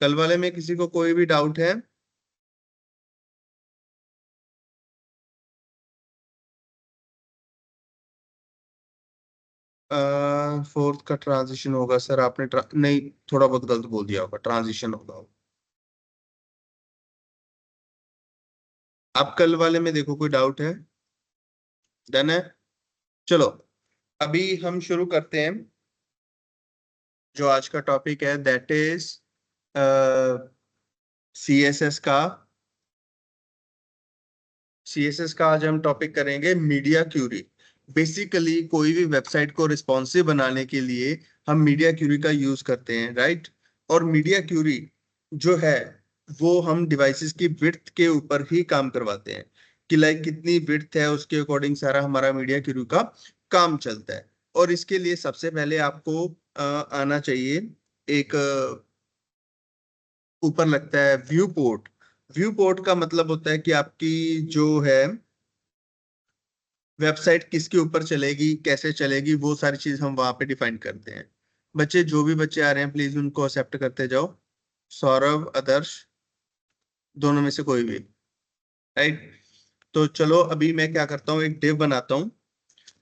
कल वाले में किसी को कोई भी डाउट है? फोर्थ का ट्रांजिशन होगा सर, आपने नहीं, थोड़ा बहुत गलत बोल दिया होगा, ट्रांजिशन होगा। आप कल वाले में देखो, कोई डाउट है? डन है। चलो अभी हम शुरू करते हैं। जो आज का टॉपिक है दैट इज सीएसएस का। सीएसएस का आज हम टॉपिक करेंगे मीडिया क्यूरी। बेसिकली कोई भी वेबसाइट को रिस्पॉन्सिव बनाने के लिए हम मीडिया क्यूरी का यूज करते हैं, राइट। और मीडिया क्यूरी जो है वो हम डिवाइसेस की विड्थ के ऊपर ही काम करवाते हैं कि लाइक कितनी विड्थ है, उसके अकॉर्डिंग सारा हमारा मीडिया क्यूरी का काम चलता है। और इसके लिए सबसे पहले आपको आना चाहिए एक ऊपर लगता है व्यू पोर्ट। व्यू पोर्ट का मतलब होता है कि आपकी जो है वेबसाइट किसके ऊपर चलेगी, कैसे चलेगी, वो सारी चीज हम वहां पे डिफाइन करते हैं। बच्चे, जो भी बच्चे आ रहे हैं प्लीज उनको एक्सेप्ट करते जाओ। सौरभ, आदर्श, दोनों में से कोई भी, राइट। तो चलो अभी मैं क्या करता हूँ, एक डिव बनाता हूँ।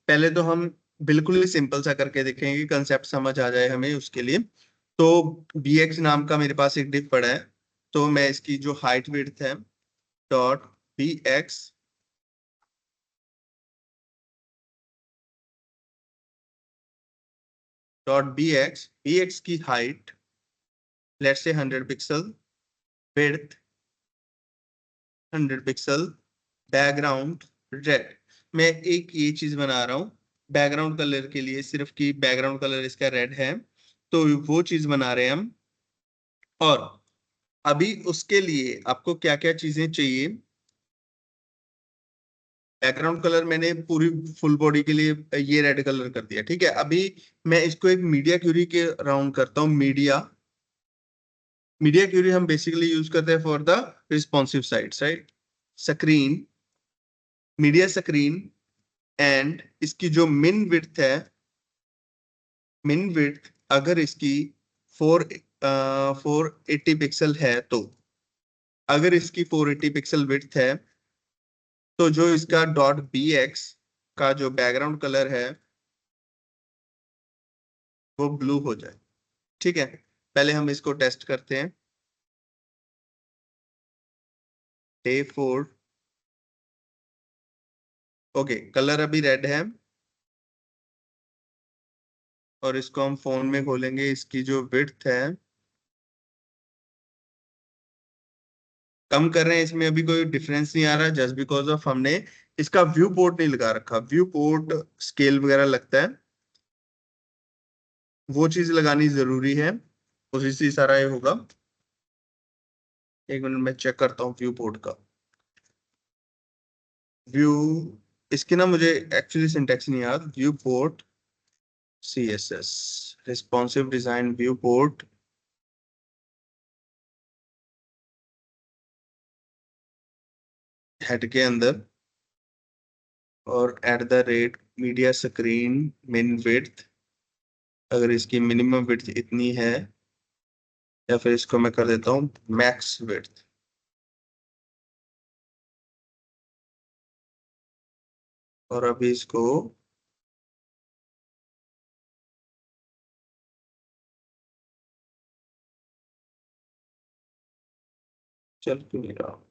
पहले तो हम बिल्कुल ही सिंपल सा करके देखेंगे, कंसेप्ट समझ आ जाए हमें उसके लिए। तो bx नाम का मेरे पास एक डिव पड़ा है। तो मैं इसकी जो हाइट विड्थ है डॉट bx डॉट bx की height let's say 100 pixel, width 100 pixel, background red. मैं एक ये चीज बना रहा हूँ बैकग्राउंड कलर के लिए, सिर्फ कि बैकग्राउंड कलर इसका रेड है, तो वो चीज बना रहे हैं हम। और अभी उसके लिए आपको क्या क्या चीजें चाहिए। बैकग्राउंड कलर मैंने पूरी फुल बॉडी के लिए ये रेड कलर कर दिया, ठीक है। अभी मैं इसको एक मीडिया क्यूरी के राउंड करता हूँ। मीडिया मीडिया क्यूरी हम बेसिकली यूज करते हैं for the responsive sites, right. Screen, media screen, and इसकी जो मिन विड्थ है, मिन विड्थ अगर इसकी 480 पिक्सल है, तो अगर इसकी 480 पिक्सल विड्थ है, तो जो इसका डॉट बी एक्स का जो बैकग्राउंड कलर है वो ब्लू हो जाए, ठीक है। पहले हम इसको टेस्ट करते हैं। डे 4, ओके, कलर अभी रेड है। और इसको हम फोन में खोलेंगे, इसकी जो विड्थ है कम कर रहे हैं, इसमें अभी कोई डिफरेंस नहीं आ रहा, जस्ट बिकॉज ऑफ हमने इसका व्यू पोर्ट नहीं लगा रखा। व्यू पोर्ट स्केल वगैरह लगता है, वो चीज लगानी जरूरी है, उसी से सारा ये होगा। एक मिनट में चेक करता हूँ व्यू पोर्ट का। व्यू, इसकी ना मुझे एक्चुअली सिंटेक्स नहीं याद। Viewport C S S, responsive design viewport, head के अंदर, और at the rate media screen min width, अगर इसकी मिनिमम विड्थ इतनी है, या फिर इसको मैं कर देता हूँ मैक्स विड्थ। और अभी इसको चल क्यों नहीं रहा,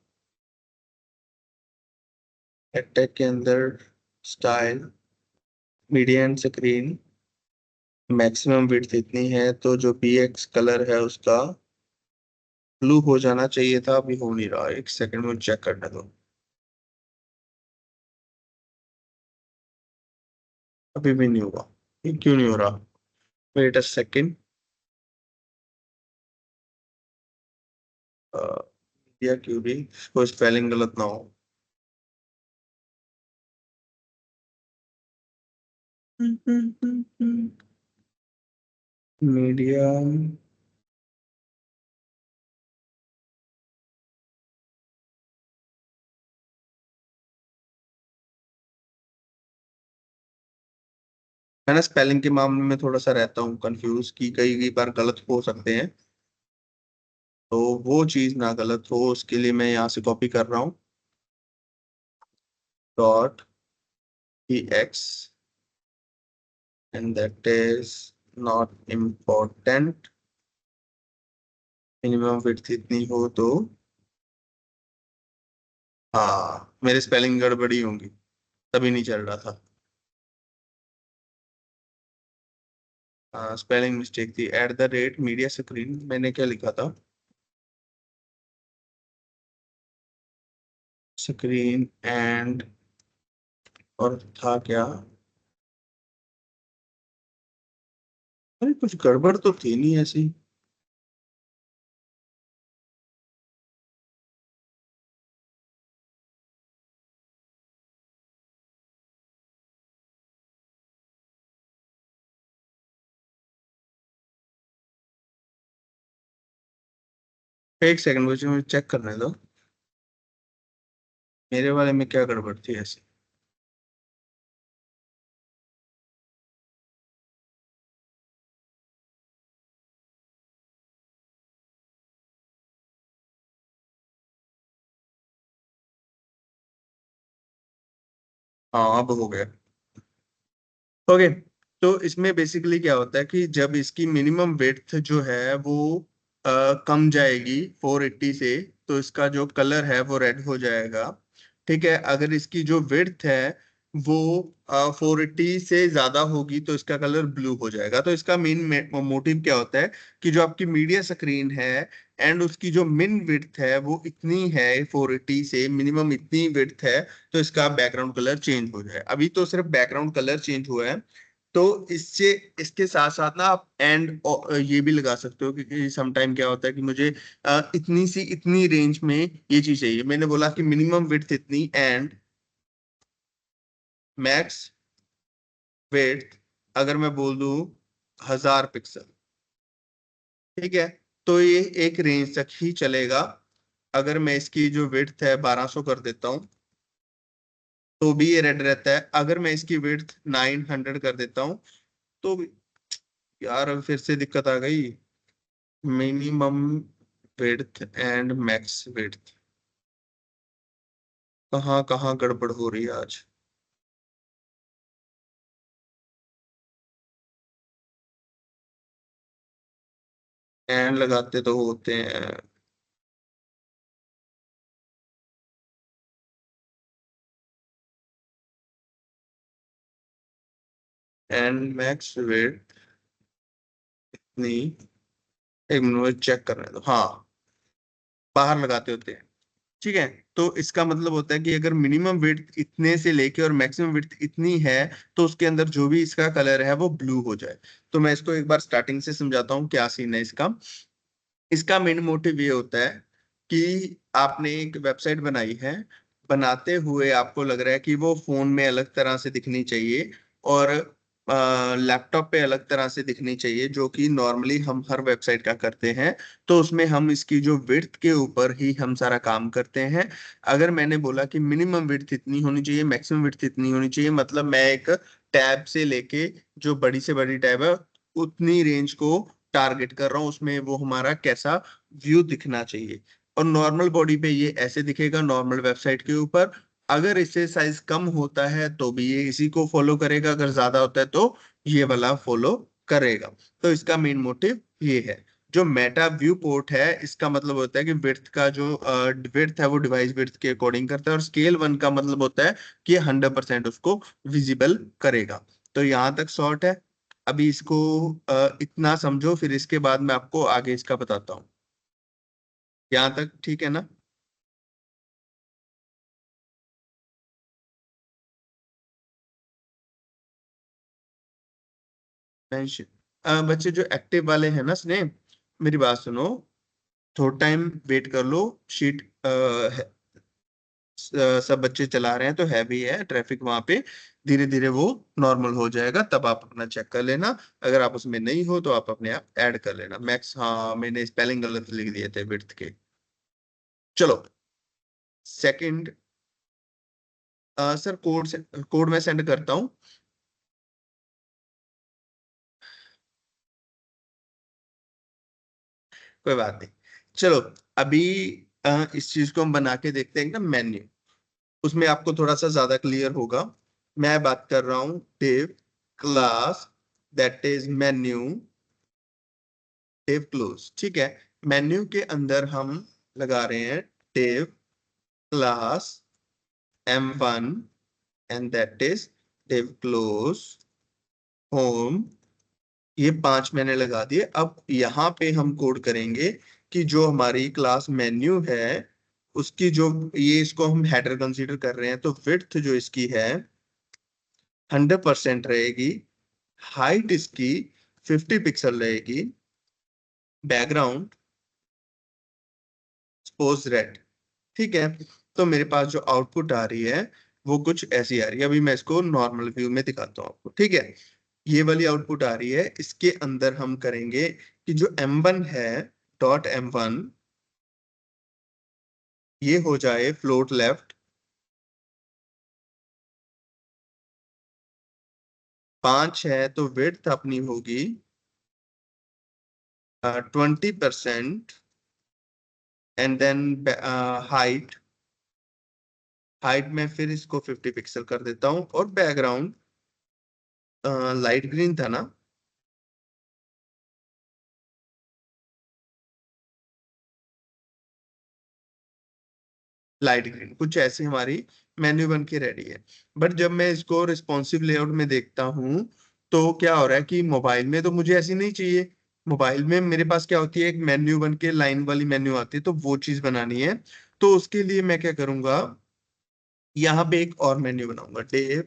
टैग के अंदर style, media and screen, maximum width इतनी है, तो जो बी एक्स कलर है उसका ब्लू हो जाना चाहिए था, अभी हो नहीं रहा। एक सेकंड में चेक करने दो। अभी भी नहीं हुआ, ये क्यों नहीं हो रहा? वेट अ सेकंड, या क्यों भी कोई स्पेलिंग गलत ना हो। मीडिया, मैं ना स्पेलिंग के मामले में थोड़ा सा रहता हूँ कंफ्यूज, कि कई कई बार गलत हो सकते हैं। तो वो चीज ना गलत हो उसके लिए मैं यहाँ से कॉपी कर रहा हूँ, dot x and that is not important, minimum width इतनी हो तो। हाँ मेरे स्पेलिंग गड़बड़ी होंगी तभी नहीं चल रहा था। हाँ स्पेलिंग मिस्टेक थी, eight the rate media screen मैंने क्या लिखा था, स्क्रीन एंड, और था क्या, अरे कुछ गड़बड़ तो थी नहीं ऐसी। एक सेकंड मुझे चेक करने दो, मेरे वाले में क्या गड़बड़ थी ऐसी। हाँ अब हो गया। ओके, तो इसमें बेसिकली क्या होता है कि जब इसकी मिनिमम विड्थ जो है वो कम जाएगी 480 से, तो इसका जो कलर है वो रेड हो जाएगा। ठीक है, अगर इसकी जो विड्थ है वो 480 से ज्यादा होगी तो इसका कलर ब्लू हो जाएगा। तो इसका मेन मोटिव क्या होता है कि जो आपकी मीडिया स्क्रीन है एंड उसकी जो मिन विड्थ है वो इतनी है, 480 से मिनिमम इतनी विड्थ है, तो इसका बैकग्राउंड कलर चेंज हो जाए। अभी तो सिर्फ बैकग्राउंड कलर चेंज हुआ है। तो इससे इसके साथ साथ ना आप एंड ये भी लगा सकते हो, क्योंकि समटाइम क्या होता है कि मुझे इतनी सी इतनी रेंज में ये चीज चाहिए। मैंने बोला कि मिनिमम विड्थ इतनी एंड मैक्स विड्थ, अगर मैं बोल दूं 1000 पिक्सल, ठीक है, तो ये एक रेंज तक ही चलेगा। अगर मैं इसकी जो विड्थ है 1200 कर देता हूँ तो भी ये रेड रहता है। अगर मैं इसकी विड्थ 900 कर देता हूँ तो भी, यार अब फिर से दिक्कत आ गई। Minimum width and max width, कहाँ कहाँ गड़बड़ हो रही है आज। एंड लगाते तो होते हैं, एंड मैक्स विड्थ नहीं, एक मिनट चेक करने दो। हाँ बाहर लगाते होते हैं। ठीक है, तो इसका मतलब होता है कि अगर मिनिमम विड्थ इतने से लेके और मैक्सिमम विड्थ इतनी है तो उसके अंदर जो भी इसका कलर है वो ब्लू हो जाए। तो मैं इसको एक बार स्टार्टिंग से समझाता हूँ क्या सीन है इसका। इसका मेन मोटिव ये होता है कि आपने एक वेबसाइट बनाई है, बनाते हुए आपको लग रहा है कि वो फोन में अलग तरह से दिखनी चाहिए और लैपटॉप पे अलग तरह से दिखनी चाहिए, जो कि नॉर्मली हम हर वेबसाइट का करते हैं। तो उसमें हम इसकी जो विड्थ के ऊपर ही हम सारा काम करते हैं। अगर मैंने बोला कि मिनिमम विड्थ इतनी होनी चाहिए, मैक्सिमम विड्थ इतनी होनी चाहिए, मतलब मैं एक टैब से लेके जो बड़ी से बड़ी टैब है उतनी रेंज को टारगेट कर रहा हूँ, उसमें वो हमारा कैसा व्यू दिखना चाहिए। और नॉर्मल बॉडी पे ये ऐसे दिखेगा नॉर्मल वेबसाइट के ऊपर। अगर इससे साइज कम होता है तो भी ये इसी को फॉलो करेगा, अगर ज्यादा होता है तो ये वाला फॉलो करेगा। तो इसका मेन मोटिव ये है। जो मेटा व्यू पोर्ट है इसका मतलब होता है कि विड्थ का जो विड्थ है वो डिवाइस विड्थ के अकॉर्डिंग करता है, और स्केल 1 का मतलब होता है कि 100% उसको विजिबल करेगा। तो यहाँ तक शॉर्ट है। अभी इसको इतना समझो, फिर इसके बाद मैं आपको आगे इसका बताता हूँ। यहाँ तक ठीक है ना। मेंशन, बच्चे जो एक्टिव वाले हैं ना स्नेह, मेरी बात सुनो, थोड़ा टाइम वेट कर लो। शीट सब बच्चे चला रहे हैं तो हैवी है ट्रैफिक वहां पे, धीरे धीरे वो नॉर्मल हो जाएगा, तब आप अपना चेक कर लेना। अगर आप उसमें नहीं हो तो आप अपने आप ऐड कर लेना। मैक्स, हाँ मैंने स्पेलिंग गलत लिख दिए थे विड्थ के। चलो सेकंड, सर कोड से कोड मैं सेंड करता हूँ। कोई बात नहीं। चलो अभी इस चीज को हम बना के देखते हैं ना मेन्यू, उसमें आपको थोड़ा सा ज्यादा क्लियर होगा। मैं बात कर रहा हूँ div class that is menu div close, ठीक है। मेन्यू के अंदर हम लगा रहे हैं div class m1 and that is div close home. ये 5 मैंने लगा दिए। अब यहाँ पे हम कोड करेंगे कि जो हमारी क्लास मेन्यू है उसकी जो, ये इसको हम हेडर कंसीडर कर रहे हैं, तो विड्थ जो इसकी है 100% रहेगी, हाइट इसकी 50 पिक्सल रहेगी, बैकग्राउंड सपोज रेड, ठीक है। तो मेरे पास जो आउटपुट आ रही है वो कुछ ऐसी आ रही है। अभी मैं इसको नॉर्मल व्यू में दिखाता हूँ आपको, ठीक है। ये वाली आउटपुट आ रही है। इसके अंदर हम करेंगे कि जो m1 है, डॉट m1, ये हो जाए फ्लोट लेफ्ट, 5 है तो विड्थ अपनी होगी 20%, एंड देन हाइट, हाइट में फिर इसको 50 पिक्सल कर देता हूँ, और बैकग्राउंड लाइट ग्रीन था ना, लाइट ग्रीन, कुछ ऐसी हमारी मेन्यू बन के रेडी है। बट जब मैं इसको रिस्पॉन्सिव लेआउट में देखता हूँ तो क्या हो रहा है कि मोबाइल में तो मुझे ऐसी नहीं चाहिए। मोबाइल में मेरे पास क्या होती है, एक मेन्यू बन के लाइन वाली मेन्यू आती है, तो वो चीज बनानी है। तो उसके लिए मैं क्या करूंगा, यहाँ पे एक और मेन्यू बनाऊंगा, div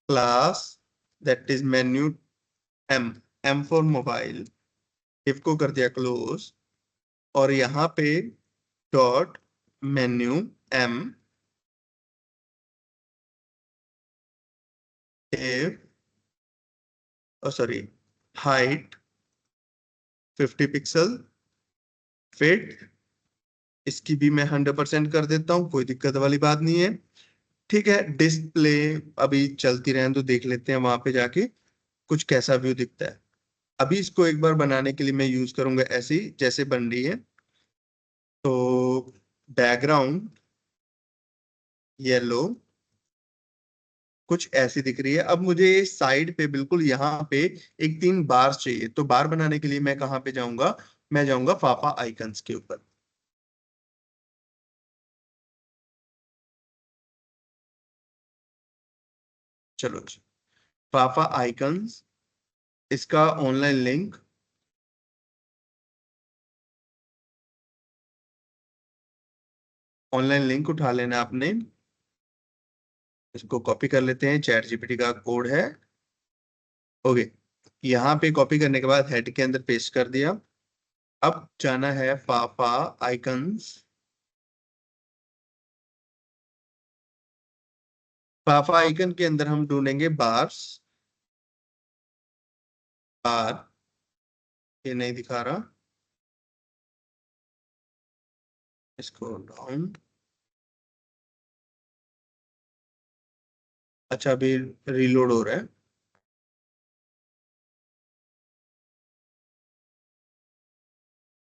class that is menu M, M for mobile, div को कर दिया क्लोज, और यहाँ पे dot menu M, div sorry height 50 pixel, fit इसकी भी मैं 100% कर देता हूँ, कोई दिक्कत वाली बात नहीं है, ठीक है। डिस्प्ले अभी चलती रहे तो देख लेते हैं वहां पे जाके कुछ कैसा व्यू दिखता है। अभी इसको एक बार बनाने के लिए मैं यूज करूंगा ऐसी जैसे बन रही है। तो बैकग्राउंड येलो कुछ ऐसी दिख रही है। अब मुझे साइड पे बिल्कुल यहाँ पे एक 3 बार चाहिए, तो बार बनाने के लिए मैं कहाँ पे जाऊंगा, मैं जाऊंगा फाफा आइकन्स के ऊपर। चलो जी, फाफा आइकन्स, इसका ऑनलाइन लिंक उठा लेना आपने। इसको कॉपी कर लेते हैं, चैट जीपीटी का कोड है। ओके, यहाँ पे कॉपी करने के बाद हेड के अंदर पेस्ट कर दिया। अब जाना है फाफा आइकन्स, फाफा आइकन के अंदर हम ढूंढेंगे बार्स, बार, ये नहीं दिखा रहा, इसको डाउन। अच्छा अभी रीलोड हो रहा है।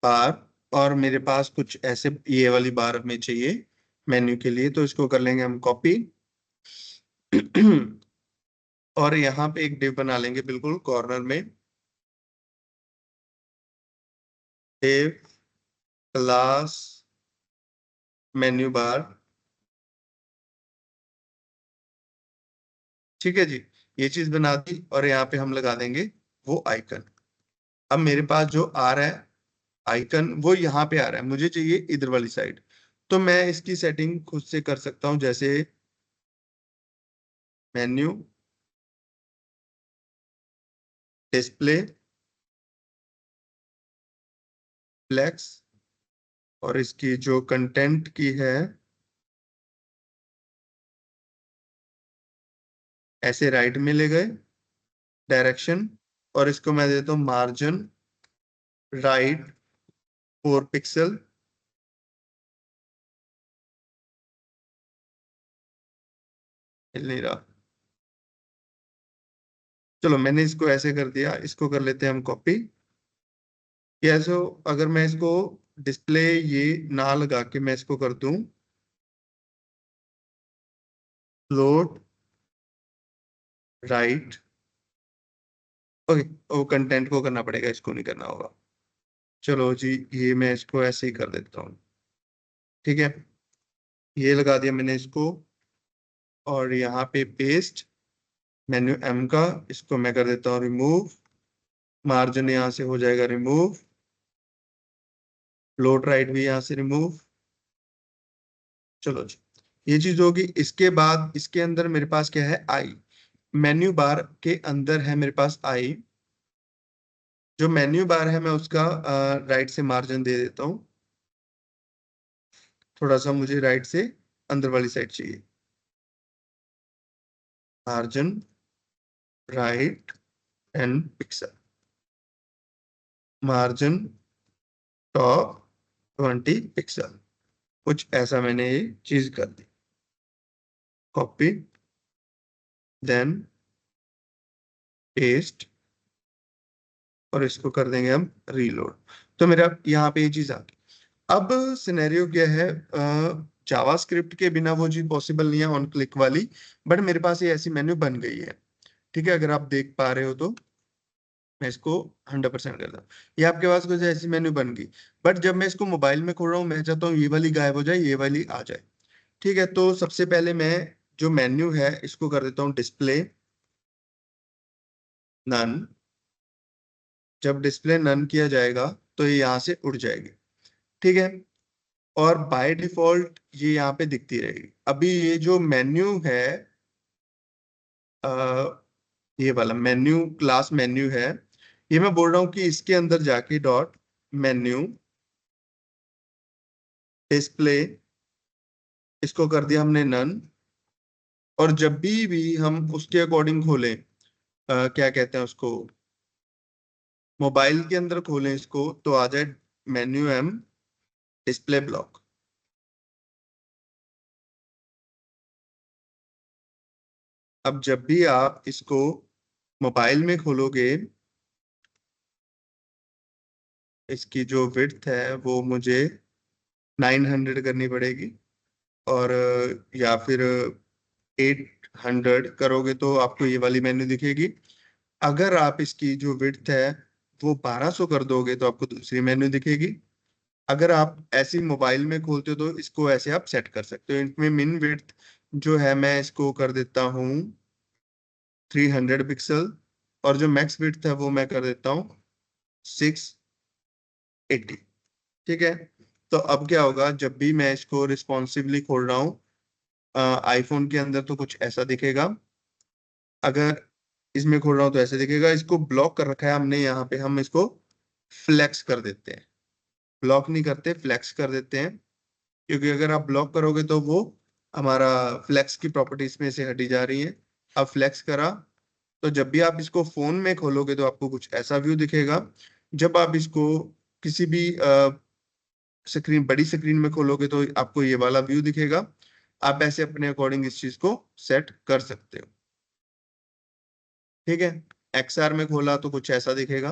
बार, और मेरे पास कुछ ऐसे ये वाली बार में चाहिए मेन्यू के लिए, तो इसको कर लेंगे हम कॉपी। और यहाँ पे एक डिव बना लेंगे बिल्कुल कॉर्नर में, डिव क्लास मेन्यू बार, ठीक है जी। ये चीज बना दी, और यहाँ पे हम लगा देंगे वो आइकन। अब मेरे पास जो आ रहा है आइकन वो यहाँ पे आ रहा है, मुझे चाहिए इधर वाली साइड। तो मैं इसकी सेटिंग खुद से कर सकता हूँ, जैसे मेन्यू, डिस्प्ले, फ्लेक्स, और इसकी जो कंटेंट की है ऐसे राइट में ले गए, डायरेक्शन, और इसको मैं देता हूँ मार्जिन राइट 4 पिक्सल। मिल नहीं रहा, चलो मैंने इसको ऐसे कर दिया, इसको कर लेते हैं हम कॉपी। कैसे हो, अगर मैं इसको डिस्प्ले ये ना लगा के मैं इसको कर दूं फ्लोट राइट। ओके, वो कंटेंट को करना पड़ेगा, इसको नहीं करना होगा। चलो जी, ये मैं इसको ऐसे ही कर देता हूँ। ठीक है, ये लगा दिया मैंने इसको, और यहाँ पे पेस्ट मेन्यू एम का, इसको मैं कर देता हूँ रिमूव। मार्जिन यहाँ से हो जाएगा रिमूव, फ्लोट राइट भी यहाँ से रिमूव। चलो जी, ये चीज होगी। इसके बाद इसके अंदर मेरे पास क्या है, आई। मेन्यू बार के अंदर है मेरे पास आई। जो मेन्यू बार है मैं उसका राइट से मार्जिन दे देता हूँ। थोड़ा सा मुझे राइट से अंदर वाली साइड चाहिए। Margin right and pixel, margin top 20 pixel. कुछ ऐसा मैंने ये चीज कर दी। कॉपी, देन पेस्ट, और इसको कर देंगे हम रीलोड। तो मेरा यहाँ पे ये चीज आ गई। अब सिनेरियो क्या है, जावास्क्रिप्ट के बिना वो चीज पॉसिबल नहीं है ऑन क्लिक वाली, बट मेरे पास ये ऐसी मेन्यू बन गई है। ठीक है, अगर आप देख पा रहे हो तो मैं इसको 100% करता हूँ। ये आपके पास कुछ ऐसी मेन्यू बन गई। बट जब मैं इसको मोबाइल में खोल रहा हूँ, मैं चाहता हूँ ये वाली गायब हो जाए, ये वाली आ जाए। ठीक है, तो सबसे पहले मैं जो मेन्यू है इसको कर देता हूँ डिस्प्ले नन। जब डिस्प्ले नन किया जाएगा तो ये यहाँ से उड़ जाएगी। ठीक है, और बाय डिफॉल्ट ये यहाँ पे दिखती रहेगी। अभी ये जो मेन्यू है, ये वाला मेन्यू क्लास मेन्यू है, ये मैं बोल रहा हूँ कि इसके अंदर जाके डॉट मेन्यू डिस्प्ले, इसको कर दिया हमने नन। और जब भी हम उसके अकॉर्डिंग खोलें, क्या कहते हैं उसको, मोबाइल के अंदर खोलें इसको, तो आ जाए मेन्यू एम डिस्प्ले ब्लॉक। अब जब भी आप इसको मोबाइल में खोलोगे, इसकी जो विड्थ है वो मुझे 900 करनी पड़ेगी, और या फिर 800 करोगे तो आपको ये वाली मेन्यू दिखेगी। अगर आप इसकी जो विड्थ है वो 1200 कर दोगे तो आपको दूसरी मेन्यू दिखेगी। अगर आप ऐसी मोबाइल में खोलते हो तो इसको ऐसे आप सेट कर सकते हो। इनमें मिन विड्थ जो है मैं इसको कर देता हूँ 300 पिक्सल, और जो मैक्स विड्थ है वो मैं कर देता हूँ 680। ठीक है, तो अब क्या होगा, जब भी मैं इसको रिस्पॉन्सिवली खोल रहा हूँ आईफोन के अंदर तो कुछ ऐसा दिखेगा। अगर इसमें खोल रहा हूँ तो ऐसे दिखेगा। इसको ब्लॉक कर रखा है हमने, यहाँ पे हम इसको फ्लेक्स कर देते हैं। ब्लॉक नहीं करते, फ्लेक्स कर देते हैं, क्योंकि अगर आप ब्लॉक करोगे तो वो हमारा फ्लेक्स की प्रॉपर्टीज में से हटी जा रही है। अब फ्लेक्स करा, तो जब भी आप इसको फोन में खोलोगे तो आपको कुछ ऐसा व्यू दिखेगा। जब आप इसको किसी भी स्क्रीन, बड़ी स्क्रीन में खोलोगे तो आपको ये वाला व्यू दिखेगा। आप ऐसे अपने अकॉर्डिंग इस चीज को सेट कर सकते हो। ठीक है, एक्सआर में खोला तो कुछ ऐसा दिखेगा।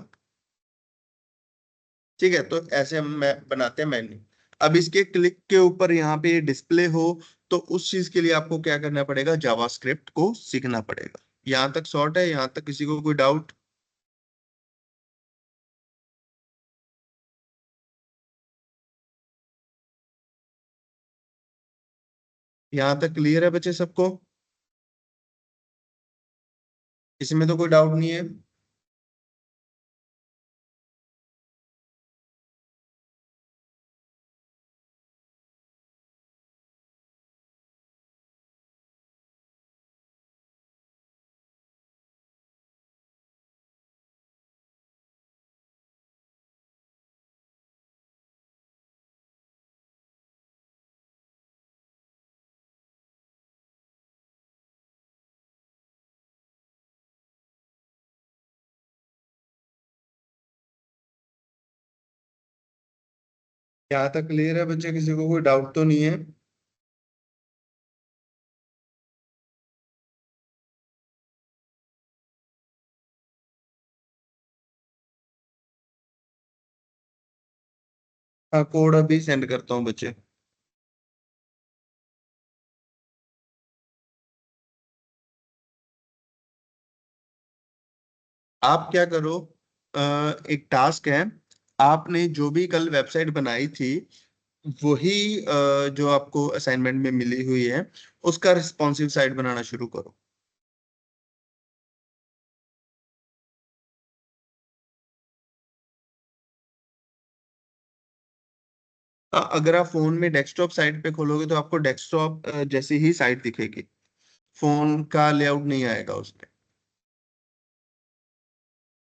ठीक है, तो ऐसे हम बनाते हैं मेन्यू। अब इसके क्लिक के ऊपर यहाँ पे डिस्प्ले हो, तो उस चीज के लिए आपको क्या करना पड़ेगा, जावास्क्रिप्ट को सीखना पड़ेगा। यहाँ तक शॉर्ट है, यहाँ तक किसी को कोई डाउट? यहाँ तक क्लियर है बच्चे सबको? इसमें तो कोई डाउट नहीं है? यहाँ तक क्लियर है बच्चे, किसी को कोई डाउट तो नहीं है? हाँ, कोड अभी सेंड करता हूँ बच्चे। आप क्या करो, एक टास्क है, आपने जो भी कल वेबसाइट बनाई थी वही जो आपको असाइनमेंट में मिली हुई है उसका रिस्पॉन्सिव साइट बनाना शुरू करो। अगर आप फोन में डेस्कटॉप साइट पे खोलोगे तो आपको डेस्कटॉप जैसी ही साइट दिखेगी, फोन का लेआउट नहीं आएगा उसमें।